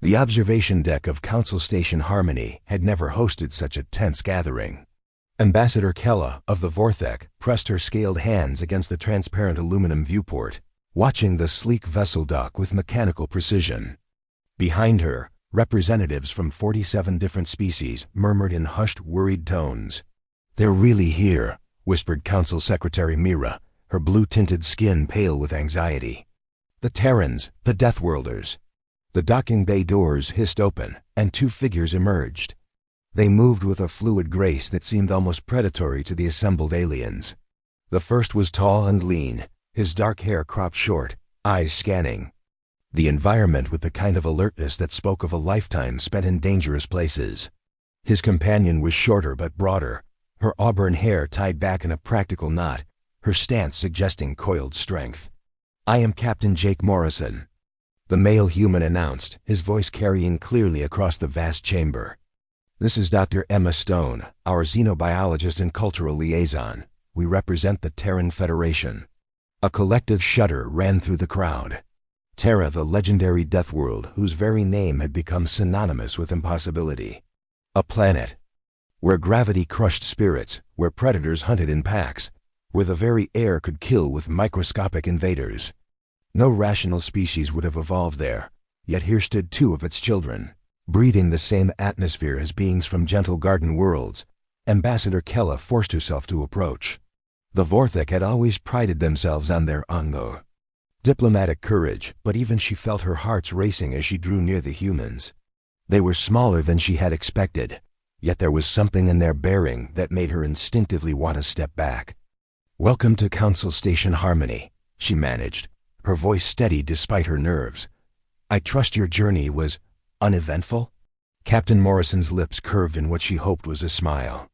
The observation deck of Council Station Harmony had never hosted such a tense gathering. Ambassador Kella of the Vorthek pressed her scaled hands against the transparent aluminum viewport, watching the sleek vessel dock with mechanical precision. Behind her, representatives from 47 different species murmured in hushed, worried tones. "They're really here," whispered Council Secretary Mira, her blue-tinted skin pale with anxiety. "The Terrans, the Deathworlders." The docking bay doors hissed open, and two figures emerged. They moved with a fluid grace that seemed almost predatory to the assembled aliens. The first was tall and lean, his dark hair cropped short, eyes scanning the environment with the kind of alertness that spoke of a lifetime spent in dangerous places. His companion was shorter but broader, her auburn hair tied back in a practical knot, her stance suggesting coiled strength. "I am Captain Jake Morrison," the male human announced, his voice carrying clearly across the vast chamber. "This is Dr. Emma Stone, our xenobiologist and cultural liaison. We represent the Terran Federation." A collective shudder ran through the crowd. Terra, the legendary death world whose very name had become synonymous with impossibility. A planet where gravity crushed spirits, where predators hunted in packs, where the very air could kill with microscopic invaders. No rational species would have evolved there, yet here stood two of its children, breathing the same atmosphere as beings from gentle garden worlds. Ambassador Kella forced herself to approach. The Vorthek had always prided themselves on their diplomatic courage, but even she felt her hearts racing as she drew near the humans. They were smaller than she had expected, yet there was something in their bearing that made her instinctively want to step back. "Welcome to Council Station Harmony," she managed, her voice steady despite her nerves. "I trust your journey was uneventful?" Captain Morrison's lips curved in what she hoped was a smile.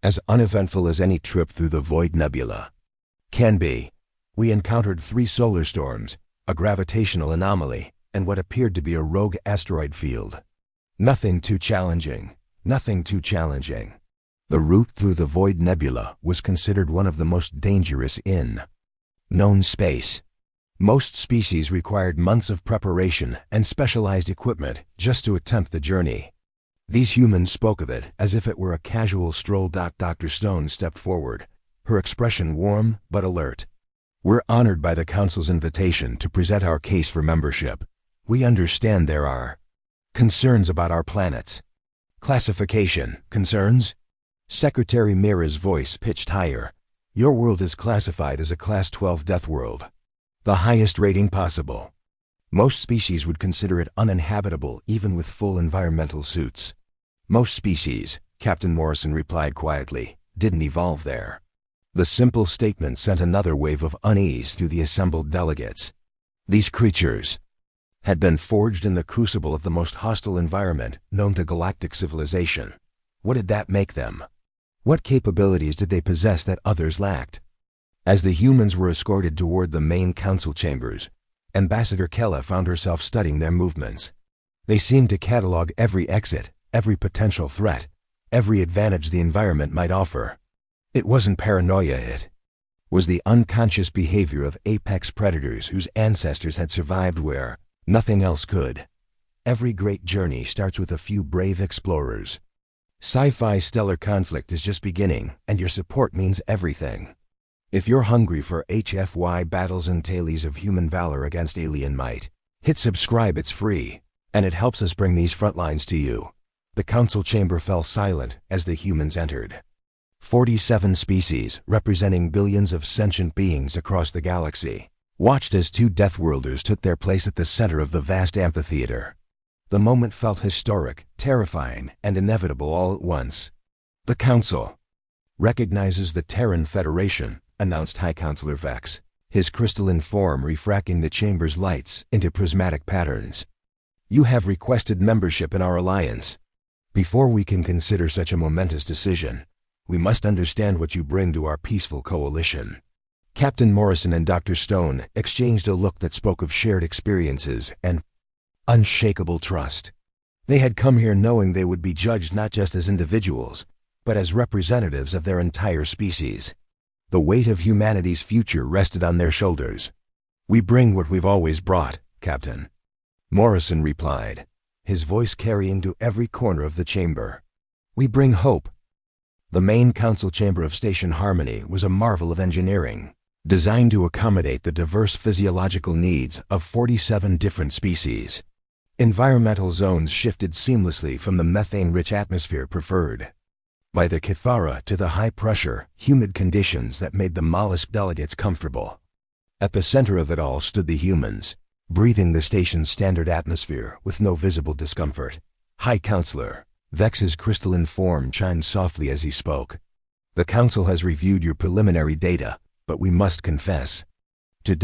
"As uneventful as any trip through the Void Nebula can be. We encountered 3 solar storms, a gravitational anomaly, and what appeared to be a rogue asteroid field. Nothing too challenging, nothing too challenging." The route through the Void Nebula was considered one of the most dangerous in known space. Most species required months of preparation and specialized equipment just to attempt the journey. These humans spoke of it as if it were a casual stroll. Dr. Stone stepped forward, her expression warm but alert. "We're honored by the Council's invitation to present our case for membership. We understand there are concerns about our planets." "Classification concerns?" Secretary Mira's voice pitched higher. "Your world is classified as a Class 12 death world, the highest rating possible. Most species would consider it uninhabitable even with full environmental suits." "Most species," Captain Morrison replied quietly, "didn't evolve there." The simple statement sent another wave of unease through the assembled delegates. These creatures had been forged in the crucible of the most hostile environment known to galactic civilization. What did that make them? What capabilities did they possess that others lacked? As the humans were escorted toward the main council chambers, Ambassador Kella found herself studying their movements. They seemed to catalog every exit, every potential threat, every advantage the environment might offer. It wasn't paranoia, it was the unconscious behavior of apex predators whose ancestors had survived where nothing else could. Every great journey starts with a few brave explorers. Sci-Fi stellar conflict is just beginning, and your support means everything. If you're hungry for HFY battles and tales of human valor against alien might, hit subscribe. It's free, and it helps us bring these front lines to you. The council chamber fell silent as the humans entered. 47 species, representing billions of sentient beings across the galaxy, watched as 2 Deathworlders took their place at the center of the vast amphitheater. The moment felt historic, terrifying, and inevitable all at once. "The Council recognizes the Terran Federation," announced High Counselor Vex, his crystalline form refracting the chamber's lights into prismatic patterns. "You have requested membership in our alliance. Before we can consider such a momentous decision, we must understand what you bring to our peaceful coalition." Captain Morrison and Dr. Stone exchanged a look that spoke of shared experiences and unshakable trust. They had come here knowing they would be judged not just as individuals, but as representatives of their entire species. The weight of humanity's future rested on their shoulders. "We bring what we've always brought, Captain," Morrison replied, his voice carrying to every corner of the chamber. "We bring hope." The main council chamber of Station Harmony was a marvel of engineering, designed to accommodate the diverse physiological needs of 47 different species. Environmental zones shifted seamlessly from the methane-rich atmosphere preferred by the Kithara to the high-pressure, humid conditions that made the mollusk delegates comfortable. At the center of it all stood the humans, breathing the station's standard atmosphere with no visible discomfort. "High Counselor," Vex's crystalline form chimed softly as he spoke. "The Council has reviewed your preliminary data, but we must confess to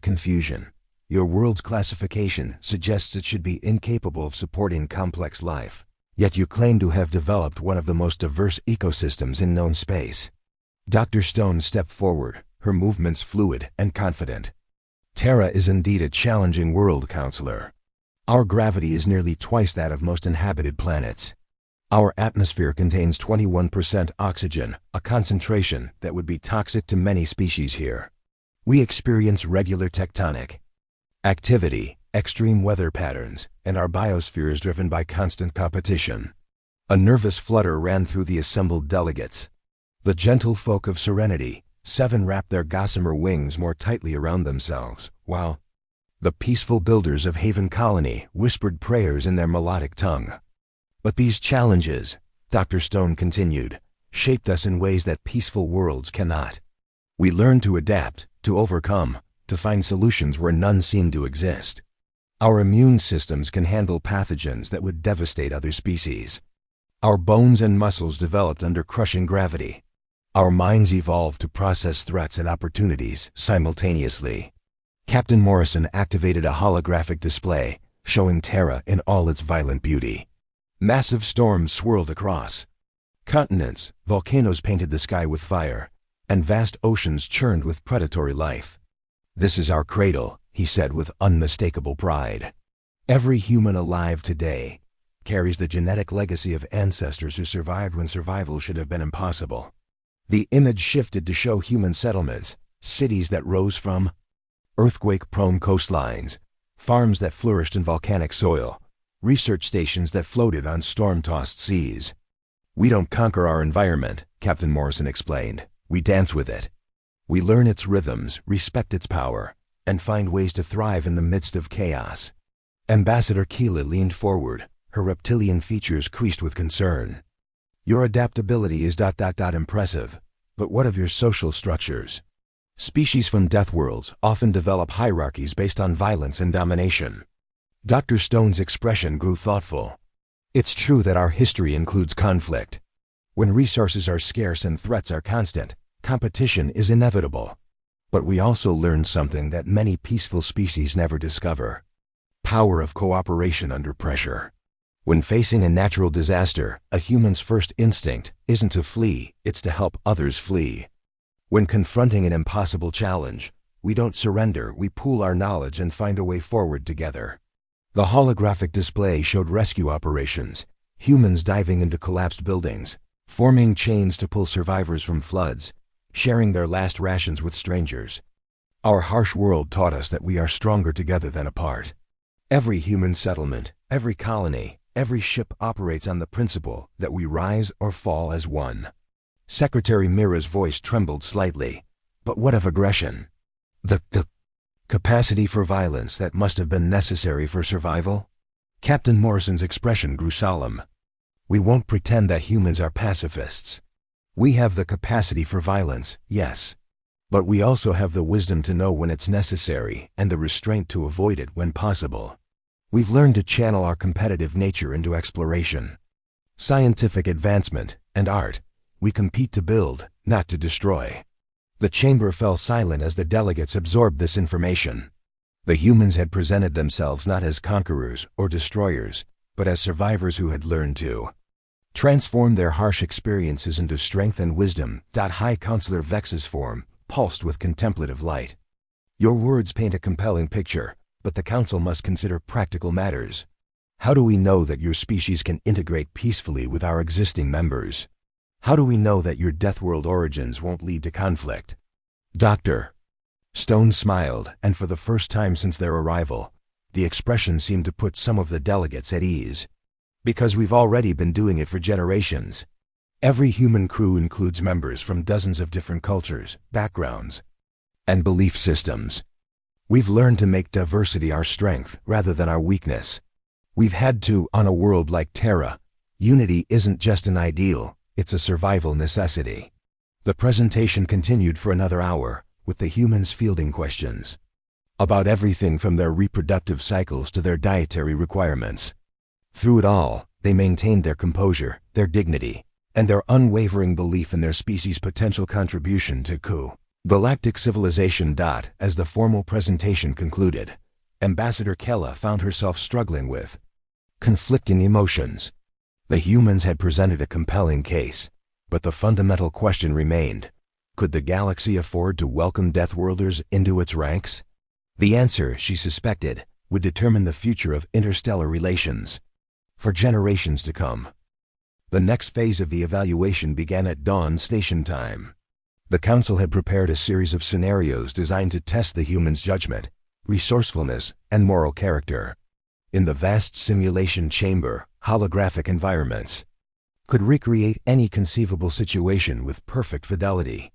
confusion. Your world's classification suggests it should be incapable of supporting complex life, yet you claim to have developed one of the most diverse ecosystems in known space." Dr. Stone stepped forward, her movements fluid and confident. "Terra is indeed a challenging world, Counselor. Our gravity is nearly twice that of most inhabited planets. Our atmosphere contains 21% oxygen, a concentration that would be toxic to many species here. We experience regular tectonic activity, extreme weather patterns, and our biosphere is driven by constant competition." A nervous flutter ran through the assembled delegates. The gentle folk of Serenity, 7 wrapped their gossamer wings more tightly around themselves, while the peaceful builders of Haven Colony whispered prayers in their melodic tongue. "But these challenges," Dr. Stone continued, "shaped us in ways that peaceful worlds cannot. We learned to adapt, to overcome, to find solutions where none seemed to exist. Our immune systems can handle pathogens that would devastate other species. Our bones and muscles developed under crushing gravity. Our minds evolved to process threats and opportunities simultaneously." Captain Morrison activated a holographic display, showing Terra in all its violent beauty. Massive storms swirled across continents, volcanoes painted the sky with fire, and vast oceans churned with predatory life. "This is our cradle," he said with unmistakable pride. "Every human alive today carries the genetic legacy of ancestors who survived when survival should have been impossible." The image shifted to show human settlements, cities that rose from earthquake-prone coastlines, farms that flourished in volcanic soil, research stations that floated on storm-tossed seas. "We don't conquer our environment," Captain Morrison explained. "We dance with it. We learn its rhythms, respect its power, and find ways to thrive in the midst of chaos." Ambassador Keela leaned forward, her reptilian features creased with concern. "Your adaptability is impressive, but what of your social structures? Species from Deathworlds often develop hierarchies based on violence and domination." Dr. Stone's expression grew thoughtful. "It's true that our history includes conflict. When resources are scarce and threats are constant, competition is inevitable. But we also learned something that many peaceful species never discover: power of cooperation under pressure. When facing a natural disaster, a human's first instinct isn't to flee, it's to help others flee. When confronting an impossible challenge, we don't surrender, we pool our knowledge and find a way forward together." The holographic display showed rescue operations, humans diving into collapsed buildings, forming chains to pull survivors from floods, sharing their last rations with strangers. Our harsh world taught us that we are stronger together than apart. Every human settlement, every colony, every ship operates on the principle that we rise or fall as one. Secretary Mira's voice trembled slightly. "But what of aggression? The capacity for violence that must have been necessary for survival?" Captain Morrison's expression grew solemn. "We won't pretend that humans are pacifists. We have the capacity for violence, yes. But we also have the wisdom to know when it's necessary and the restraint to avoid it when possible. We've learned to channel our competitive nature into exploration, scientific advancement, and art. We compete to build, not to destroy." The chamber fell silent as the delegates absorbed this information. The humans had presented themselves not as conquerors or destroyers, but as survivors who had learned to transform their harsh experiences into strength and wisdom. High Counselor Vex's form pulsed with contemplative light. "Your words paint a compelling picture, but the Council must consider practical matters. How do we know that your species can integrate peacefully with our existing members? How do we know that your Deathworld origins won't lead to conflict?" Dr. Stone smiled, and for the first time since their arrival, The expression seemed to put some of the delegates at ease. Because we've already been doing it for generations. Every human crew includes members from dozens of different cultures, backgrounds, and belief systems. We've learned to make diversity our strength rather than our weakness. We've had to, on a world like Terra. Unity isn't just an ideal, it's a survival necessity. The presentation continued for another hour, with the humans fielding questions about everything from their reproductive cycles to their dietary requirements. Through it all, they maintained their composure, their dignity, and their unwavering belief in their species' potential contribution to galactic civilization. As the formal presentation concluded, Ambassador Kella found herself struggling with conflicting emotions. The humans had presented a compelling case, but the fundamental question remained: could the galaxy afford to welcome Deathworlders into its ranks? The answer, she suspected, would determine the future of interstellar relations for generations to come. The next phase of the evaluation began at dawn station time. The Council had prepared a series of scenarios designed to test the humans' judgment, resourcefulness, and moral character. In the vast simulation chamber, holographic environments could recreate any conceivable situation with perfect fidelity.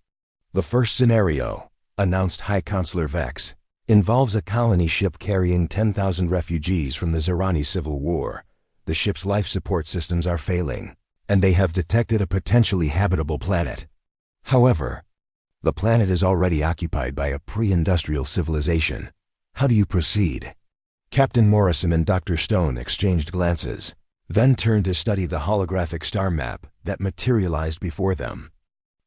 The first scenario, announced High Counselor Vex, involves a colony ship carrying 10,000 refugees from the Zerani Civil War. The ship's life support systems are failing, and they have detected a potentially habitable planet. However, the planet is already occupied by a pre-industrial civilization. How do you proceed? Captain Morrison and Dr. Stone exchanged glances, then turned to study the holographic star map that materialized before them.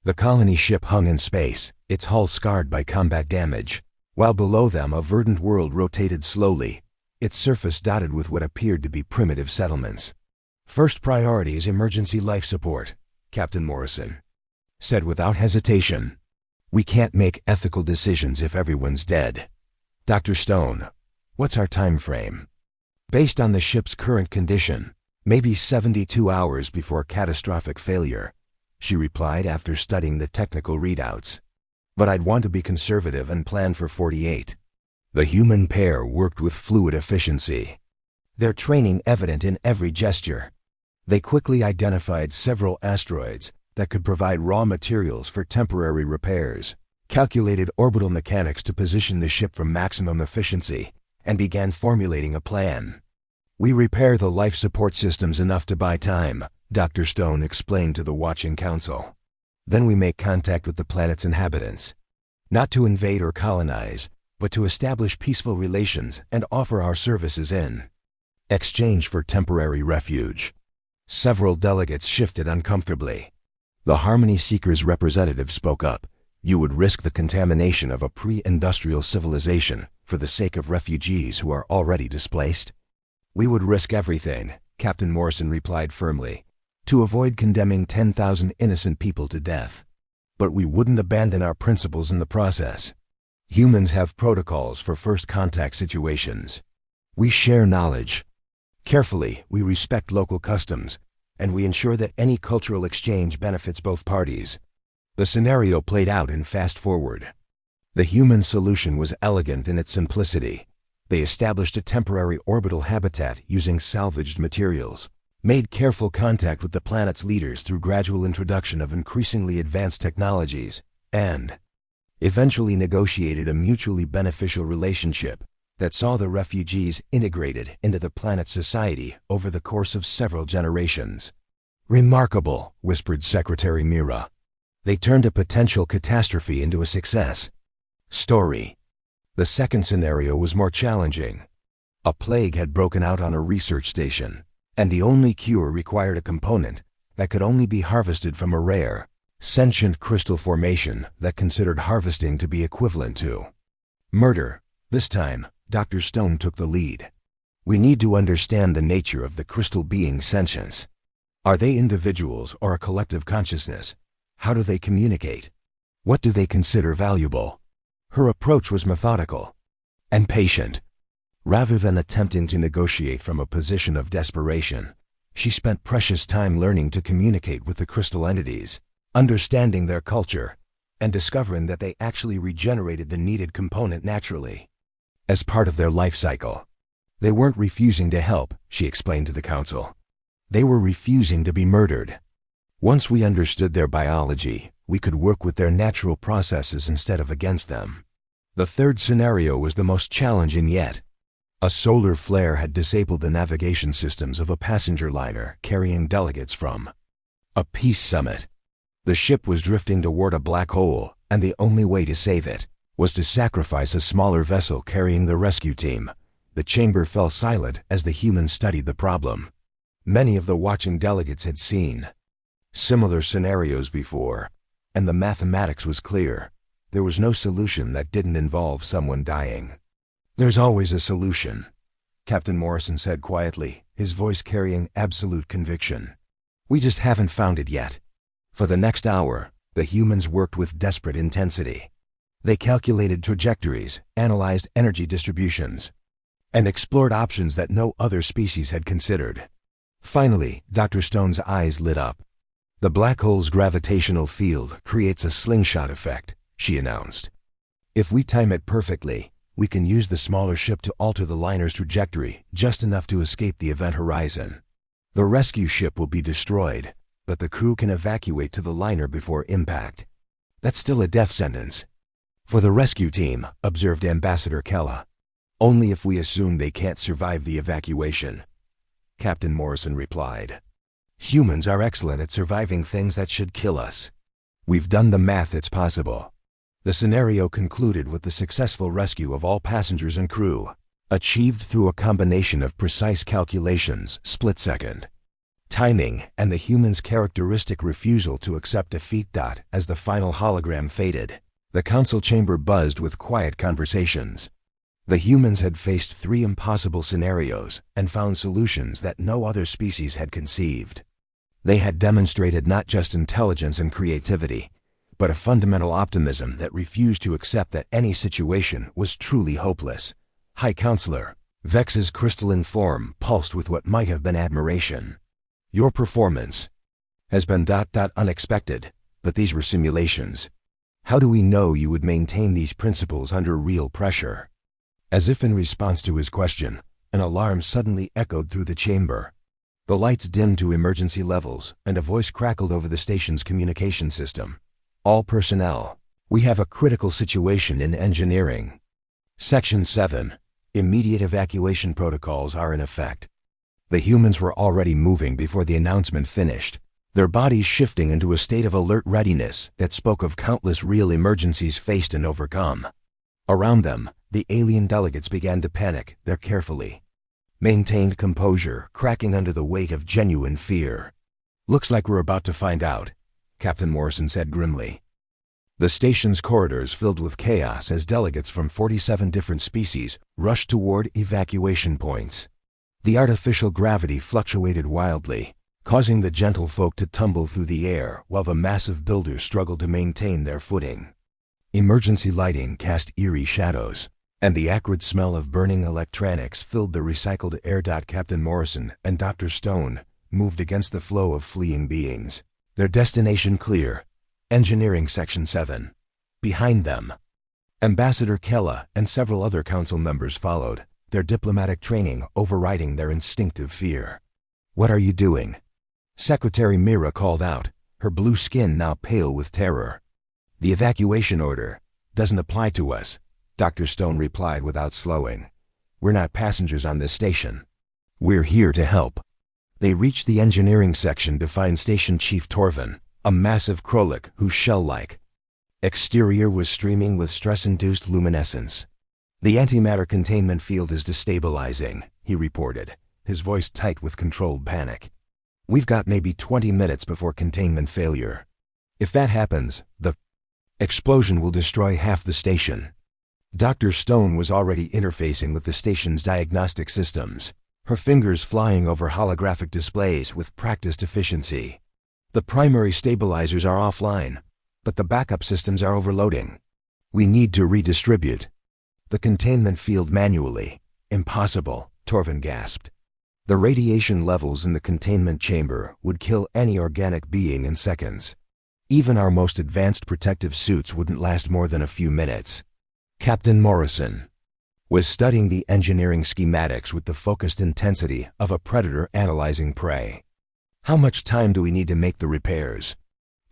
The colony ship hung in space, its hull scarred by combat damage, while below them a verdant world rotated slowly, its surface dotted with what appeared to be primitive settlements. First priority is emergency life support, Captain Morrison said without hesitation. We can't make ethical decisions if everyone's dead. Dr. Stone, what's our time frame? Based on the ship's current condition, maybe 72 hours before catastrophic failure, she replied after studying the technical readouts. But I'd want to be conservative and plan for 48. The human pair worked with fluid efficiency, their training evident in every gesture. They quickly identified several asteroids that could provide raw materials for temporary repairs, calculated orbital mechanics to position the ship for maximum efficiency, and began formulating a plan. We repair the life support systems enough to buy time, Dr. Stone explained to the watching council. Then we make contact with the planet's inhabitants, not to invade or colonize, but to establish peaceful relations and offer our services in exchange for temporary refuge. Several delegates shifted uncomfortably. The Harmony Seekers representative spoke up. You would risk the contamination of a pre-industrial civilization for the sake of refugees who are already displaced? We would risk everything, Captain Morrison replied firmly, to avoid condemning 10,000 innocent people to death. But we wouldn't abandon our principles in the process. Humans have protocols for first contact situations. We share knowledge. Carefully, we respect local customs, and we ensure that any cultural exchange benefits both parties. The scenario played out in fast forward. The human solution was elegant in its simplicity. They established a temporary orbital habitat using salvaged materials, made careful contact with the planet's leaders through gradual introduction of increasingly advanced technologies, and eventually negotiated a mutually beneficial relationship that saw the refugees integrated into the planet's society over the course of several generations. Remarkable, whispered Secretary Mira. They turned a potential catastrophe into a success story. The second scenario was more challenging. A plague had broken out on a research station, and the only cure required a component that could only be harvested from a rare, sentient crystal formation that considered harvesting to be equivalent to murder. This time, Dr. Stone took the lead. We need to understand the nature of the crystal being's sentience. Are they individuals or a collective consciousness? How do they communicate? What do they consider valuable? Her approach was methodical and patient. Rather than attempting to negotiate from a position of desperation, she spent precious time learning to communicate with the crystal entities, understanding their culture, and discovering that they actually regenerated the needed component naturally as part of their life cycle. They weren't refusing to help, she explained to the council. They were refusing to be murdered. Once we understood their biology, we could work with their natural processes instead of against them. The third scenario was the most challenging yet. A solar flare had disabled the navigation systems of a passenger liner carrying delegates from a peace summit. The ship was drifting toward a black hole, and the only way to save it was to sacrifice a smaller vessel carrying the rescue team. The chamber fell silent as the humans studied the problem. Many of the watching delegates had seen similar scenarios before, and the mathematics was clear. There was no solution that didn't involve someone dying. "There's always a solution," Captain Morrison said quietly, his voice carrying absolute conviction. "We just haven't found it yet." For the next hour, the humans worked with desperate intensity. They calculated trajectories, analyzed energy distributions, and explored options that no other species had considered. Finally, Dr. Stone's eyes lit up. "The black hole's gravitational field creates a slingshot effect," she announced. "If we time it perfectly, we can use the smaller ship to alter the liner's trajectory just enough to escape the event horizon. The rescue ship will be destroyed, but the crew can evacuate to the liner before impact. That's still a death sentence." "For the rescue team," observed Ambassador Kella. "Only if we assume they can't survive the evacuation," Captain Morrison replied. "Humans are excellent at surviving things that should kill us. We've done the math, it's possible." The scenario concluded with the successful rescue of all passengers and crew, achieved through a combination of precise calculations, split-second timing, and the humans' characteristic refusal to accept defeat. As the final hologram faded, the council chamber buzzed with quiet conversations. The humans had faced 3 impossible scenarios and found solutions that no other species had conceived. They had demonstrated not just intelligence and creativity, but a fundamental optimism that refused to accept that any situation was truly hopeless. "High Counselor," Vex's crystalline form pulsed with what might have been admiration. "Your performance has been unexpected, but these were simulations. How do we know you would maintain these principles under real pressure?" As if in response to his question, an alarm suddenly echoed through the chamber. The lights dimmed to emergency levels, and a voice crackled over the station's communication system. "All personnel, we have a critical situation in engineering. Section 7. Immediate evacuation protocols are in effect." The humans were already moving before the announcement finished, their bodies shifting into a state of alert readiness that spoke of countless real emergencies faced and overcome. Around them, the alien delegates began to panic, their carefully maintained composure cracking under the weight of genuine fear. "Looks like we're about to find out," Captain Morrison said grimly. The station's corridors filled with chaos as delegates from 47 different species rushed toward evacuation points. The artificial gravity fluctuated wildly, causing the gentlefolk to tumble through the air while the massive builders struggled to maintain their footing. Emergency lighting cast eerie shadows, and the acrid smell of burning electronics filled the recycled air. Captain Morrison and Dr. Stone moved against the flow of fleeing beings, their destination clear, Engineering Section 7. Behind them, Ambassador Kella and several other council members followed, their diplomatic training overriding their instinctive fear. "What are you doing?" Secretary Mira called out, her blue skin now pale with terror. "The evacuation order doesn't apply to us," Dr. Stone replied without slowing. "We're not passengers on this station. We're here to help." They reached the engineering section to find Station Chief Torvin, a massive Krolak whose shell-like exterior was streaming with stress-induced luminescence. "The antimatter containment field is destabilizing," he reported, his voice tight with controlled panic. "We've got maybe 20 minutes before containment failure. If that happens, the explosion will destroy half the station." Dr. Stone was already interfacing with the station's diagnostic systems, her fingers flying over holographic displays with practiced efficiency. "The primary stabilizers are offline, but the backup systems are overloading. We need to redistribute the containment field manually." "Impossible," Torvin gasped. "The radiation levels in the containment chamber would kill any organic being in seconds. Even our most advanced protective suits wouldn't last more than a few minutes." "Captain Morrison, was studying the engineering schematics with the focused intensity of a predator analyzing prey. "How much time do we need to make the repairs?"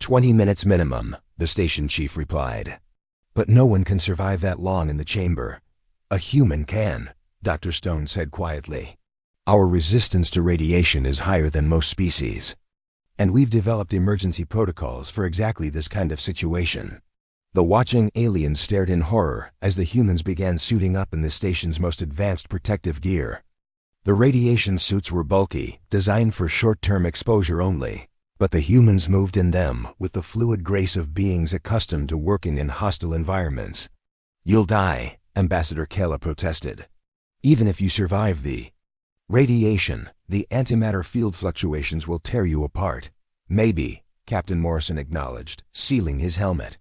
20 minutes minimum, the station chief replied. "But no one can survive that long in the chamber." "A human can," Dr. Stone said quietly. "Our resistance to radiation is higher than most species. And we've developed emergency protocols for exactly this kind of situation." The watching aliens stared in horror as the humans began suiting up in the station's most advanced protective gear. The radiation suits were bulky, designed for short-term exposure only, but the humans moved in them with the fluid grace of beings accustomed to working in hostile environments. "You'll die," Ambassador Kella protested. "Even if you survive the radiation, the antimatter field fluctuations will tear you apart." "Maybe," Captain Morrison acknowledged, sealing his helmet.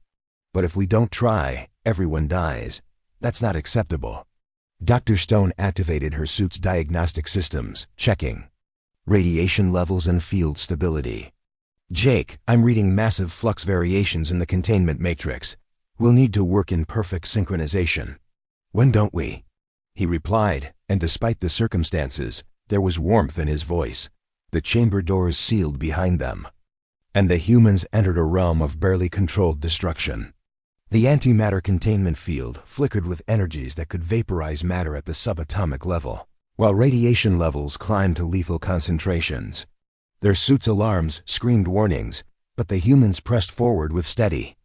"But if we don't try, everyone dies. That's not acceptable." Dr. Stone activated her suit's diagnostic systems, checking radiation levels and field stability. "Jake, I'm reading massive flux variations in the containment matrix. We'll need to work in perfect synchronization." "When don't we?" he replied, and despite the circumstances, there was warmth in his voice. The chamber doors sealed behind them, and the humans entered a realm of barely controlled destruction. The antimatter containment field flickered with energies that could vaporize matter at the subatomic level, while radiation levels climbed to lethal concentrations. Their suits' alarms screamed warnings, but the humans pressed forward with steady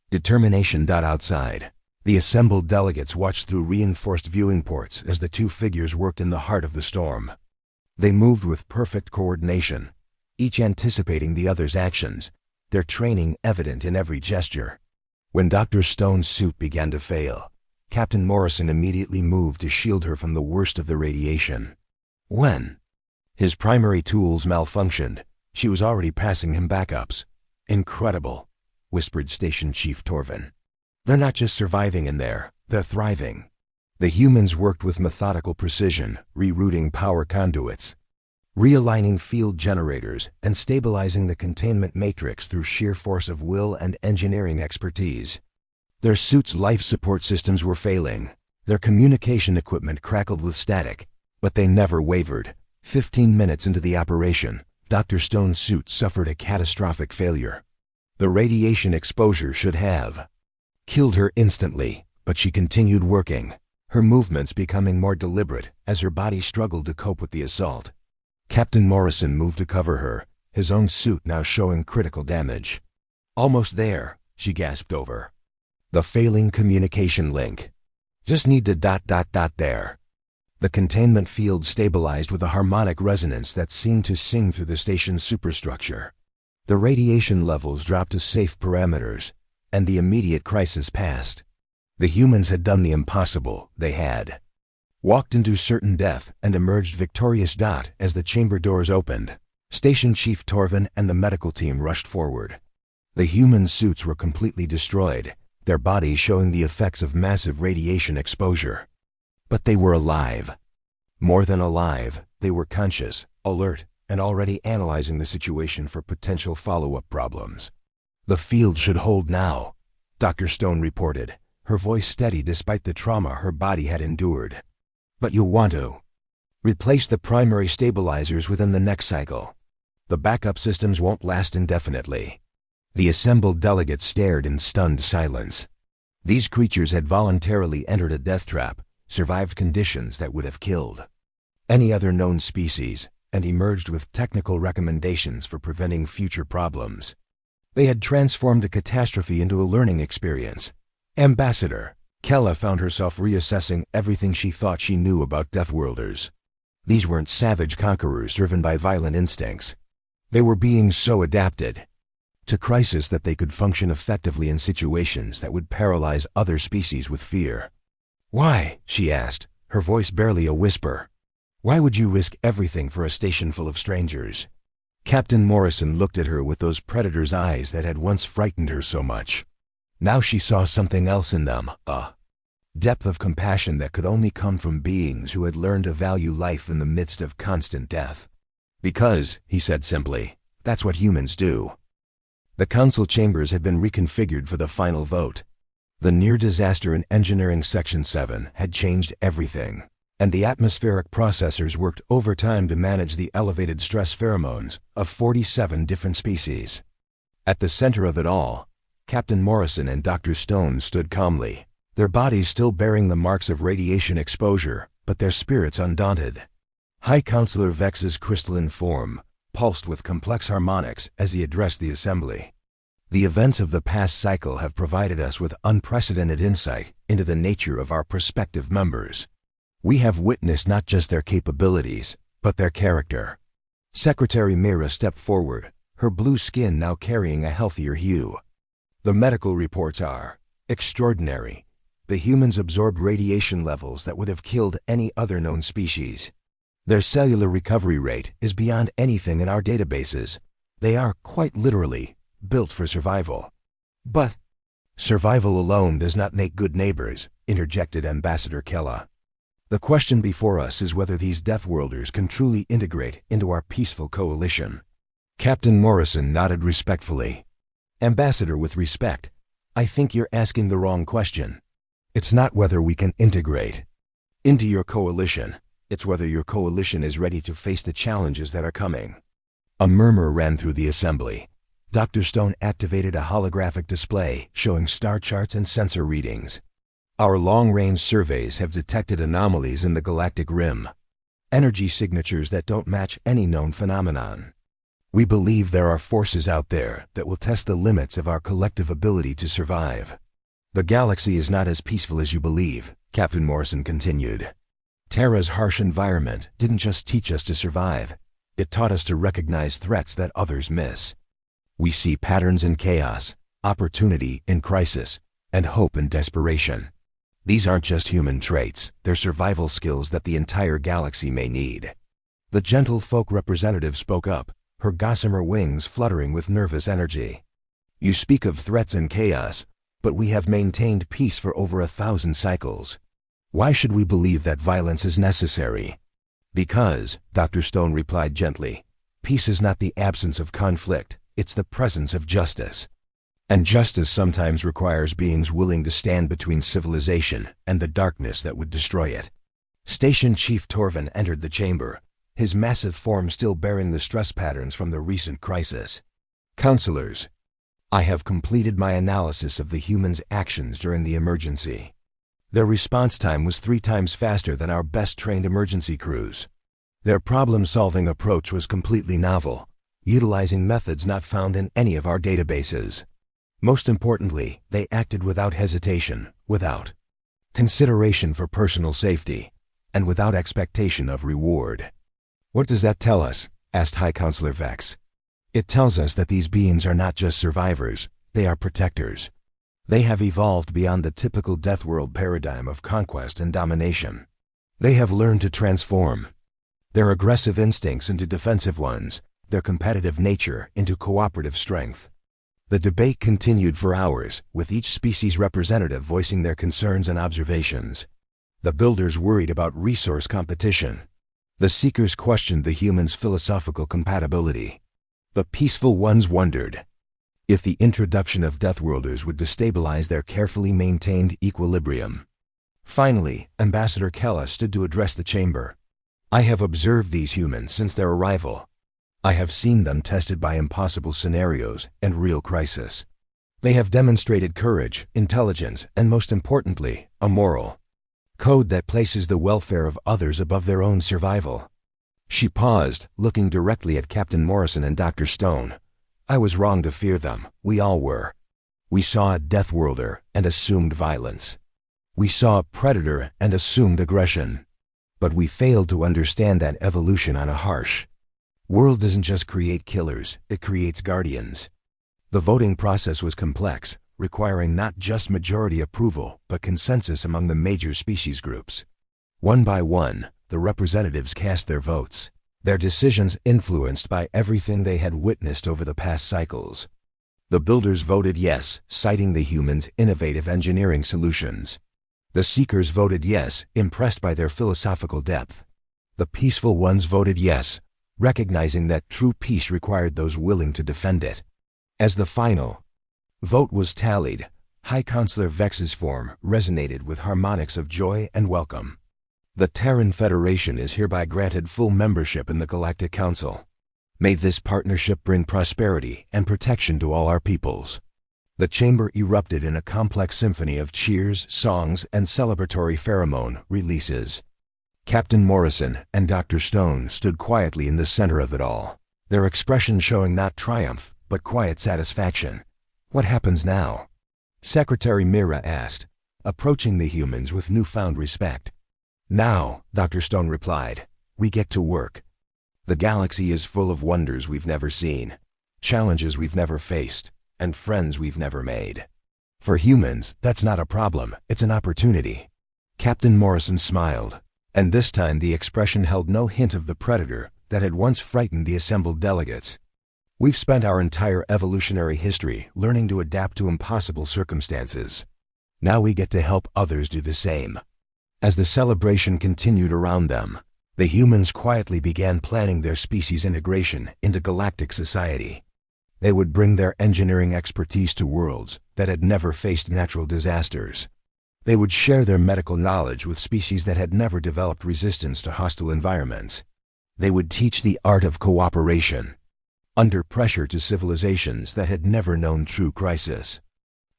determination. Outside, the assembled delegates watched through reinforced viewing ports as the two figures worked in the heart of the storm. They moved with perfect coordination, each anticipating the other's actions, their training evident in every gesture. When Dr. Stone's suit began to fail, Captain Morrison immediately moved to shield her from the worst of the radiation. When his primary tools malfunctioned, she was already passing him backups. "Incredible," whispered Station Chief Torvin. "They're not just surviving in there, they're thriving." The humans worked with methodical precision, rerouting power conduits, realigning field generators, and stabilizing the containment matrix through sheer force of will and engineering expertise. Their suits' life support systems were failing. Their communication equipment crackled with static, but they never wavered. 15 minutes into the operation, Dr. Stone's suit suffered a catastrophic failure. The radiation exposure should have killed her instantly, but she continued working, her movements becoming more deliberate as her body struggled to cope with the assault. Captain Morrison moved to cover her, his own suit now showing critical damage. "Almost there," she gasped over the failing communication link. "Just need to ... there." The containment field stabilized with a harmonic resonance that seemed to sing through the station's superstructure. The radiation levels dropped to safe parameters, and the immediate crisis passed. The humans had done the impossible. They had walked into certain death and emerged victorious. As the chamber doors opened, Station Chief Torvin and the medical team rushed forward. The human suits were completely destroyed, their bodies showing the effects of massive radiation exposure. But they were alive. More than alive, they were conscious, alert, and already analyzing the situation for potential follow-up problems. "The field should hold now," Dr. Stone reported, her voice steady despite the trauma her body had endured. "But you'll want to replace the primary stabilizers within the next cycle. The backup systems won't last indefinitely." The assembled delegates stared in stunned silence. These creatures had voluntarily entered a death trap, survived conditions that would have killed any other known species, and emerged with technical recommendations for preventing future problems. They had transformed a catastrophe into a learning experience. "Ambassador," Kella found herself reassessing everything she thought she knew about Deathworlders. These weren't savage conquerors driven by violent instincts. They were beings so adapted to crisis that they could function effectively in situations that would paralyze other species with fear. "Why?" she asked, her voice barely a whisper. "Why would you risk everything for a station full of strangers?" Captain Morrison looked at her with those predator's eyes that had once frightened her so much. Now she saw something else in them, a depth of compassion that could only come from beings who had learned to value life in the midst of constant death. "Because," he said simply, "that's what humans do." The council chambers had been reconfigured for the final vote. The near disaster in Engineering Section 7 had changed everything, and the atmospheric processors worked overtime to manage the elevated stress pheromones of 47 different species. At the center of it all, Captain Morrison and Dr. Stone stood calmly, their bodies still bearing the marks of radiation exposure, but their spirits undaunted. High Counselor Vex's crystalline form pulsed with complex harmonics as he addressed the assembly. The events of the past cycle have provided us with unprecedented insight into the nature of our prospective members. We have witnessed not just their capabilities, but their character. Secretary Mira stepped forward, her blue skin now carrying a healthier hue. The medical reports are extraordinary. The humans absorbed radiation levels that would have killed any other known species. Their cellular recovery rate is beyond anything in our databases. They are, quite literally, built for survival. But survival alone does not make good neighbors, interjected Ambassador Kella. The question before us is whether these Deathworlders can truly integrate into our peaceful coalition. Captain Morrison nodded respectfully. Ambassador, with respect, I think you're asking the wrong question. It's not whether we can integrate into your coalition. It's whether your coalition is ready to face the challenges that are coming. A murmur ran through the assembly. Dr. Stone activated a holographic display showing star charts and sensor readings. Our long-range surveys have detected anomalies in the galactic rim, energy signatures that don't match any known phenomenon. We believe there are forces out there that will test the limits of our collective ability to survive. The galaxy is not as peaceful as you believe, Captain Morrison continued. Terra's harsh environment didn't just teach us to survive, it taught us to recognize threats that others miss. We see patterns in chaos, opportunity in crisis, and hope in desperation. These aren't just human traits, they're survival skills that the entire galaxy may need. The gentle folk representative spoke up, her gossamer wings fluttering with nervous energy. You speak of threats and chaos, but we have maintained peace for over 1,000 cycles. Why should we believe that violence is necessary? Because, Dr. Stone replied gently, peace is not the absence of conflict, it's the presence of justice. And justice sometimes requires beings willing to stand between civilization and the darkness that would destroy it. Station Chief Torvin entered the chamber, his massive form still bearing the stress patterns from the recent crisis. Counselors, I have completed my analysis of the humans' actions during the emergency. Their response time was 3 times faster than our best-trained emergency crews. Their problem-solving approach was completely novel, utilizing methods not found in any of our databases. Most importantly, they acted without hesitation, without consideration for personal safety, and without expectation of reward. What does that tell us? Asked High Counselor Vex. It tells us that these beings are not just survivors, they are protectors. They have evolved beyond the typical Deathworld paradigm of conquest and domination. They have learned to transform their aggressive instincts into defensive ones, their competitive nature into cooperative strength. The debate continued for hours, with each species representative voicing their concerns and observations. The builders worried about resource competition. The seekers questioned the humans' philosophical compatibility. The peaceful ones wondered if the introduction of Deathworlders would destabilize their carefully maintained equilibrium. Finally, Ambassador Kella stood to address the chamber. I have observed these humans since their arrival. I have seen them tested by impossible scenarios and real crisis. They have demonstrated courage, intelligence, and most importantly, a moral code that places the welfare of others above their own survival. She paused, looking directly at Captain Morrison and Dr. Stone. I was wrong to fear them, we all were. We saw a Deathworlder and assumed violence. We saw a predator and assumed aggression. But we failed to understand that evolution on a harsh world doesn't just create killers, it creates guardians. The voting process was complex, requiring not just majority approval, but consensus among the major species groups. One by one, the representatives cast their votes, their decisions influenced by everything they had witnessed over the past cycles. The builders voted yes, citing the humans' innovative engineering solutions. The seekers voted yes, impressed by their philosophical depth. The peaceful ones voted yes, recognizing that true peace required those willing to defend it. As the final vote was tallied, High Counselor Vex's form resonated with harmonics of joy and welcome. The Terran Federation is hereby granted full membership in the Galactic Council. May this partnership bring prosperity and protection to all our peoples. The chamber erupted in a complex symphony of cheers, songs, and celebratory pheromone releases. Captain Morrison and Dr. Stone stood quietly in the center of it all, their expression showing not triumph, but quiet satisfaction. What happens now? Secretary Mira asked, approaching the humans with newfound respect. Now, Dr. Stone replied, we get to work. The galaxy is full of wonders we've never seen, challenges we've never faced, and friends we've never made. For humans, that's not a problem, it's an opportunity. Captain Morrison smiled, and this time the expression held no hint of the predator that had once frightened the assembled delegates. We've spent our entire evolutionary history learning to adapt to impossible circumstances. Now we get to help others do the same. As the celebration continued around them, the humans quietly began planning their species integration into galactic society. They would bring their engineering expertise to worlds that had never faced natural disasters. They would share their medical knowledge with species that had never developed resistance to hostile environments. They would teach the art of cooperation under pressure to civilizations that had never known true crisis.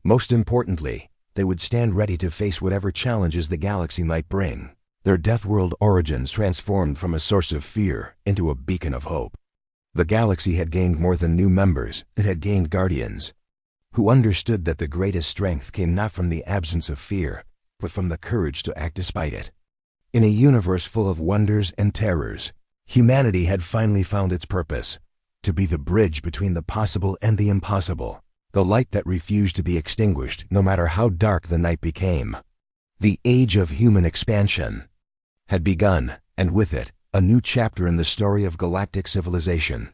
Most importantly, they would stand ready to face whatever challenges the galaxy might bring. Their Deathworld origins transformed from a source of fear into a beacon of hope. The galaxy had gained more than new members, it had gained guardians, who understood that the greatest strength came not from the absence of fear, but from the courage to act despite it. In a universe full of wonders and terrors, humanity had finally found its purpose, to be the bridge between the possible and the impossible, the light that refused to be extinguished no matter how dark the night became. The age of human expansion had begun, and with it, a new chapter in the story of galactic civilization.